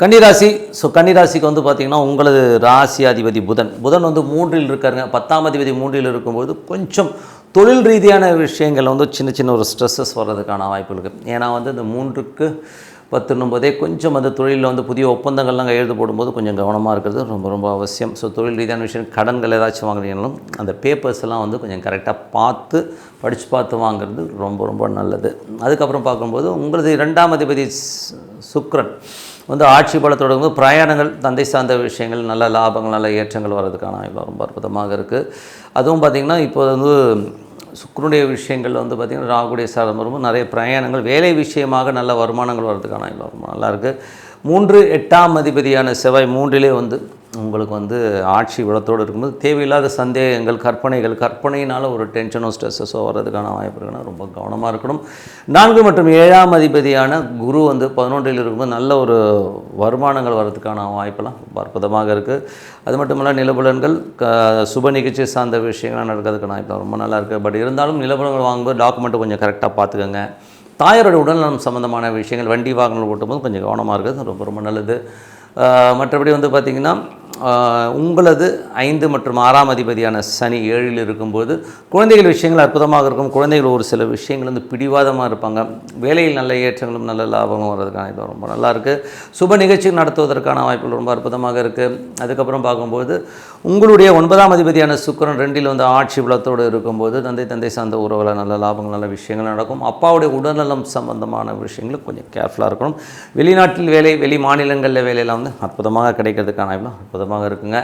கன்னிராசி. கன்னிராசிக்கு வந்து பார்த்திங்கன்னா உங்களது ராசி அதிபதி புதன் வந்து 3ல் இருக்காருங்க. 10ஆம் அதிபதி 3ல் இருக்கும்போது கொஞ்சம் தொழில் ரீதியான விஷயங்கள் வந்து சின்ன ஒரு ஸ்ட்ரெஸ்ஸஸ் வர்றதுக்கான வாய்ப்பு இருக்குது. ஏன்னா வந்து இந்த 3க்கு 10ன்னும் போதே கொஞ்சம் அந்த தொழிலில் வந்து புதிய ஒப்பந்தங்கள்லாம் கையெழுத்து போடும்போது கொஞ்சம் கவனமாக இருக்கிறது ரொம்ப அவசியம். தொழில் ரீதியான விஷயம் கடன்கள் ஏதாச்சும் வாங்குறீங்களும் அந்த பேப்பர்ஸ் எல்லாம் வந்து கொஞ்சம் கரெக்டாக படித்து பார்த்து வாங்குறது ரொம்ப நல்லது. அதுக்கப்புறம் பார்க்கும்போது உங்களது 2ஆம் அதிபதி சுக்கிரன் வந்து ஆட்சி பலத்தோடு வந்து பிரயாணங்கள், தந்தை சார்ந்த விஷயங்கள், நல்ல லாபங்கள், நல்ல ஏற்றங்கள் வர்றதுக்கான வாய்ப்பு ரொம்ப அற்புதமாக இருக்குது. அதுவும் பார்த்திங்கன்னா இப்போ வந்து சுக்கிரனுடைய விஷயங்கள் வந்து பார்த்திங்கன்னா ராகுடைய சாரம் வரும்போது நிறைய பிரயாணங்கள், வேலை விஷயமாக நல்ல வருமானங்கள் வர்றதுக்கான வாய்ப்பு ரொம்ப நல்லாயிருக்கு. 3 8ஆம் அதிபதியான செவ்வாய் 3லே வந்து உங்களுக்கு வந்து ஆட்சி பலத்தோடு இருக்கும்போது தேவையில்லாத சந்தேகங்கள், கற்பனையினால் ஒரு டென்ஷனோ ஸ்ட்ரெஸ்ஸஸோ வர்றதுக்கான வாய்ப்பு இருக்குன்னா ரொம்ப கவனமாக இருக்கணும். 4 மற்றும் 7ஆம் அதிபதியான குரு வந்து 11ல் இருக்கும்போது நல்ல ஒரு வருமானங்கள் வர்றதுக்கான வாய்ப்பெல்லாம் ரொம்ப அற்புதமாக இருக்குது. அது மட்டும் இல்லை நிலபுலன்கள், சுப நிகழ்ச்சி சார்ந்த விஷயங்கள்லாம் நடக்கிறதுக்கான வாய்ப்பு ரொம்ப நல்லா இருக்குது. பட் இருந்தாலும் நிலபுலன்கள் வாங்கும்போது டாக்குமெண்ட்டை கொஞ்சம் கரெக்டாக பார்த்துக்கோங்க. தாயாரோட உடல்நலம் சம்மந்தமான விஷயங்கள், வண்டி வாகனங்கள் ஓட்டும்போது கொஞ்சம் கவனமாக இருக்கிறது ரொம்ப நல்லது. மற்றபடி வந்து பார்த்திங்கன்னா உங்களது 5 மற்றும் 6ஆம் அதிபதியான சனி 7ல் இருக்கும்போது குழந்தைகள் விஷயங்கள் அற்புதமாக இருக்கும். குழந்தைகள் ஒரு சில விஷயங்கள் வந்து பிடிவாதமாக இருப்பாங்க. வேலையில் நல்ல ஏற்றங்களும் நல்ல லாபங்களும் வர்றதுக்கான இது ரொம்ப நல்லாயிருக்கு. சுப நிகழ்ச்சி நடத்துவதற்கான வாய்ப்புகள் ரொம்ப அற்புதமாக இருக்குது. அதுக்கப்புறம் பார்க்கும்போது உங்களுடைய 9ஆம் அதிபதியான சுக்கிரன் 2ல் வந்து ஆட்சி பலத்தோடு இருக்கும்போது தந்தை சார்ந்த உறவுகளை நல்ல லாபங்கள், நல்ல விஷயங்கள் நடக்கும். அப்பாவுடைய உடல்நலம் சம்பந்தமான விஷயங்களும் கொஞ்சம் கேர்ஃபுல்லாக இருக்கணும். வெளிநாட்டில் வேலை, வெளி மாநிலங்களில் வேலையெல்லாம் வந்து அற்புதமாக கிடைக்கிறதுக்கான வாய்ப்புலாம் அற்புதமாக இருக்குங்க.